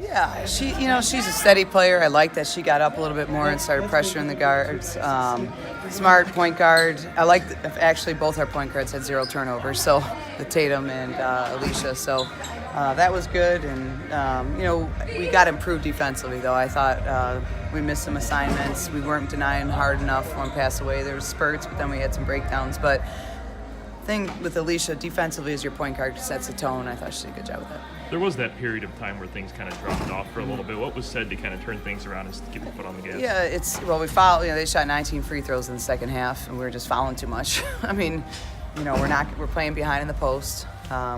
Yeah, she's a steady player. I like that she got up a little bit more and started pressuring the guards. Smart point guard. I like actually both our point guards had 0 turnovers, so the Tatum and Alicia. So that was good, and we got improved defensively though. I thought we missed some assignments. We weren't denying hard enough one pass away. There was spurts, but then we had some breakdowns. But thing with Alicia defensively is your point guard sets the tone. I thought she did a good job with that. There was that period of time where things kind of dropped off for a little bit. What was said to kind of turn things around and keep the foot on the gas? Yeah, we fouled. They shot 19 free throws in the second half, and we were just fouling too much. I mean, we're playing behind in the post,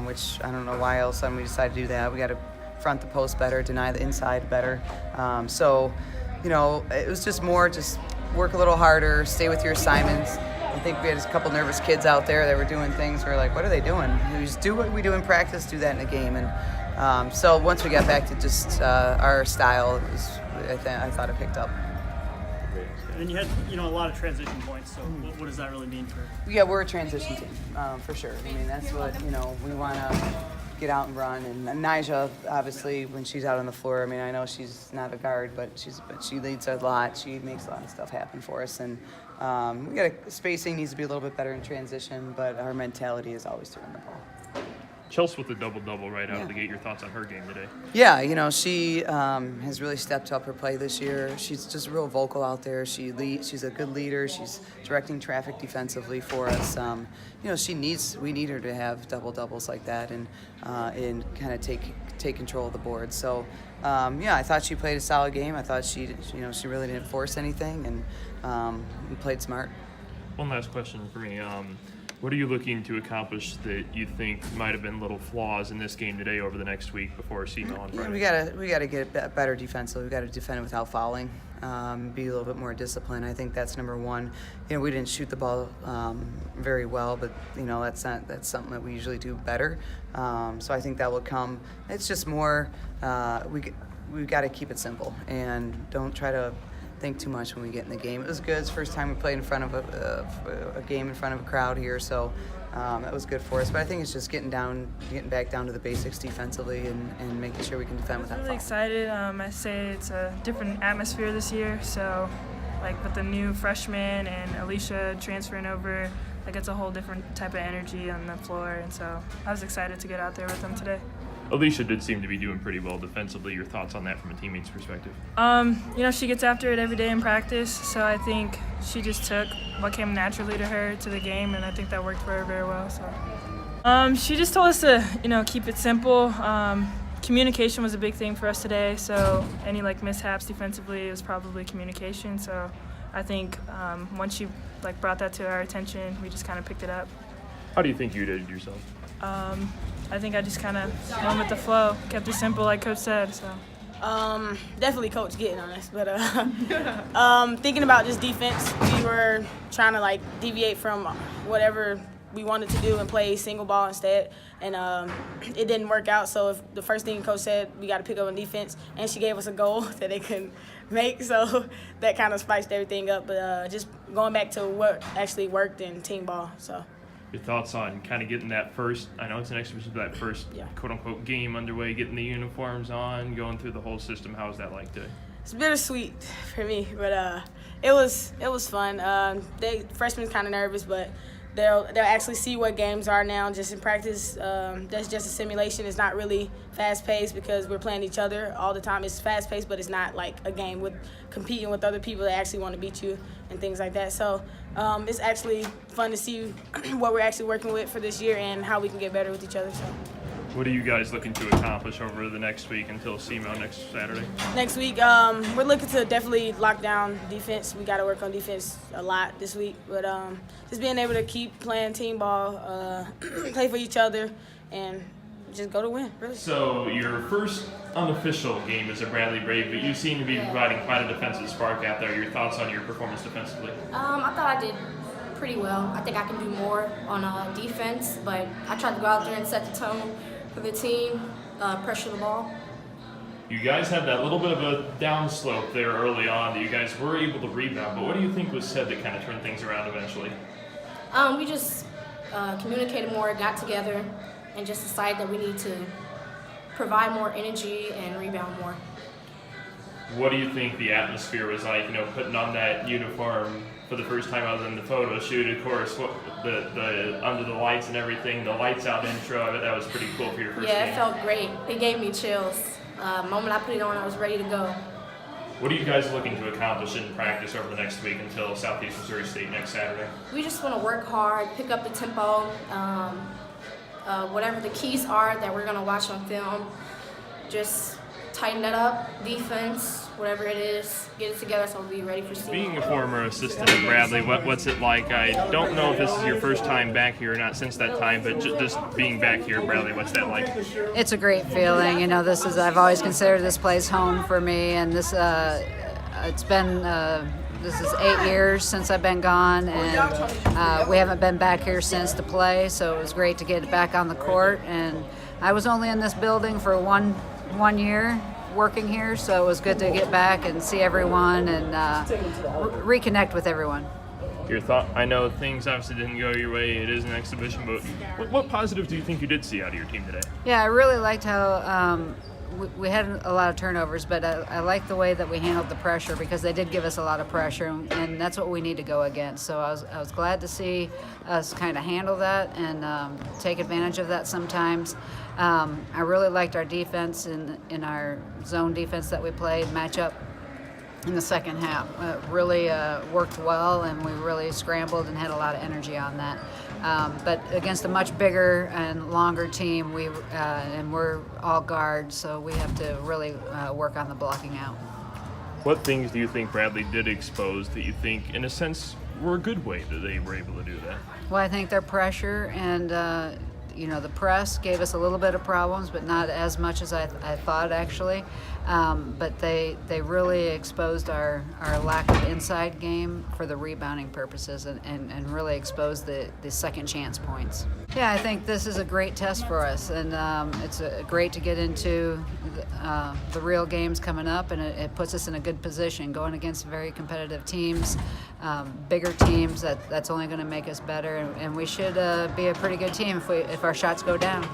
which I don't know why else we decided to do that. We got to front the post better, deny the inside better. It was just more work a little harder, stay with your assignments. I think we had a couple nervous kids out there that were doing things. We're like, what are they doing? We just do what we do in practice, do that in a game. And so once we got back to just our style, I thought it picked up. And you had a lot of transition points. So what does that really mean for? Yeah, we're a transition team for sure. I mean, that's what we want to get out and run. And Nyjah, obviously, when she's out on the floor, I mean, I know she's not a guard, but she leads a lot. She makes a lot of stuff happen for us. And spacing needs to be a little bit better in transition, but our mentality is always to run the ball. Chelsea with the double-double right out of the gate. Your thoughts on her game today? Yeah, she has really stepped up her play this year. She's just real vocal out there. She's a good leader. She's directing traffic defensively for us. We need her to have double-doubles like that and kind of take control of the board. So, I thought she played a solid game. I thought she really didn't force anything and played smart. One last question for me. What are you looking to accomplish that you think might have been little flaws in this game today over the next week before SEMO on Friday? We gotta get better defensively. We got to defend it without fouling. Be a little bit more disciplined. I think that's number one. We didn't shoot the ball very well, but that's something that we usually do better. So I think that will come. It's just more we got to keep it simple and don't try to think too much when we get in the game. It was good. It's the first time we played in front of a game in front of a crowd here, so that was good for us. But I think it's just getting back down to the basics defensively and making sure we can defend without I'm really foul. excited. I say it's a different atmosphere this year, so with the new freshmen and Alicia transferring over, it's a whole different type of energy on the floor, and so I was excited to get out there with them today. Alicia did seem to be doing pretty well defensively. Your thoughts on that from a teammate's perspective? She gets after it every day in practice, so I think she just took what came naturally to her to the game, and I think that worked for her very well. So, she just told us to, keep it simple. Communication was a big thing for us today, so any mishaps defensively, it was probably communication. So, I think once she brought that to our attention, we just kind of picked it up. How do you think you did yourself? I think I just kind of went with the flow, kept it simple like Coach said. So, definitely Coach getting on us, but thinking about just defense, we were trying to deviate from whatever we wanted to do and play single ball instead, and it didn't work out. So if the first thing Coach said, we got to pick up on defense, and she gave us a goal that they couldn't make, so that kind of spiced everything up. But just going back to what actually worked in team ball. So. Your thoughts on kind of getting that first, I know it's an exhibition, but that first quote-unquote game underway, getting the uniforms on, going through the whole system. How was that like today? It's bittersweet for me, but it was fun. Freshmen kind of nervous, but they'll actually see what games are now just in practice. That's just a simulation. It's not really fast-paced because we're playing each other all the time. It's fast-paced, but it's not like a game with competing with other people that actually want to beat you and things like that. So it's actually fun to see what we're actually working with for this year and how we can get better with each other. So. What are you guys looking to accomplish over the next week until SEMO next Saturday? Next week, we're looking to definitely lock down defense. We got to work on defense a lot this week, but just being able to keep playing team ball, play for each other, and just go to win, really. So your first unofficial game as a Bradley Brave, but you seem to be providing quite a defensive spark out there. Your thoughts on your performance defensively? I thought I did pretty well. I think I can do more on defense, but I tried to go out there and set the tone for the team, pressure the ball. You guys had that little bit of a downslope there early on that you guys were able to rebound, but what do you think was said that kind of turned things around eventually? We just communicated more, got together, and just decided that we need to provide more energy and rebound more. What do you think the atmosphere was like, putting on that uniform for the first time other than the photo shoot? Of course, the under the lights and everything, the lights out intro, I bet that was pretty cool for your first game. Yeah, it felt great. It gave me chills. The moment I put it on, I was ready to go. What are you guys looking to accomplish in practice over the next week until Southeast Missouri State next Saturday? We just want to work hard, pick up the tempo, whatever the keys are that we're going to watch on film, just tighten it up, defense, whatever it is, get it together so we'll be ready for season. Being a former assistant at Bradley, what's it like? I don't know if this is your first time back here or not since that time, but just being back here at Bradley, what's that like? It's a great feeling. I've always considered this place home for me, and this is 8 years since I've been gone, and we haven't been back here since to play, so it was great to get back on the court. And I was only in this building for one year working here, so it was good to get back and see everyone and reconnect with everyone. Your thought? I know things obviously didn't go your way. It is an exhibition, but what positives do you think you did see out of your team today? Yeah, I really liked how we had a lot of turnovers, but I liked the way that we handled the pressure, because they did give us a lot of pressure, and that's what we need to go against. So I was glad to see us kind of handle that and take advantage of that sometimes. I really liked our defense in our zone defense that we played, match up in the second half. Really worked well, and we really scrambled and had a lot of energy on that. But against a much bigger and longer team, and we're all guards, so we have to really work on the blocking out. What things do you think Bradley did expose that you think, in a sense, were a good way that they were able to do that? Well, I think their pressure and the press gave us a little bit of problems, but not as much as I thought, actually. But they really exposed our lack of inside game for the rebounding purposes, and really exposed the second chance points. Yeah, I think this is a great test for us, and it's great to get into the real games coming up, and it puts us in a good position going against very competitive teams, bigger teams. That's only going to make us better, and we should be a pretty good team if our shots go down.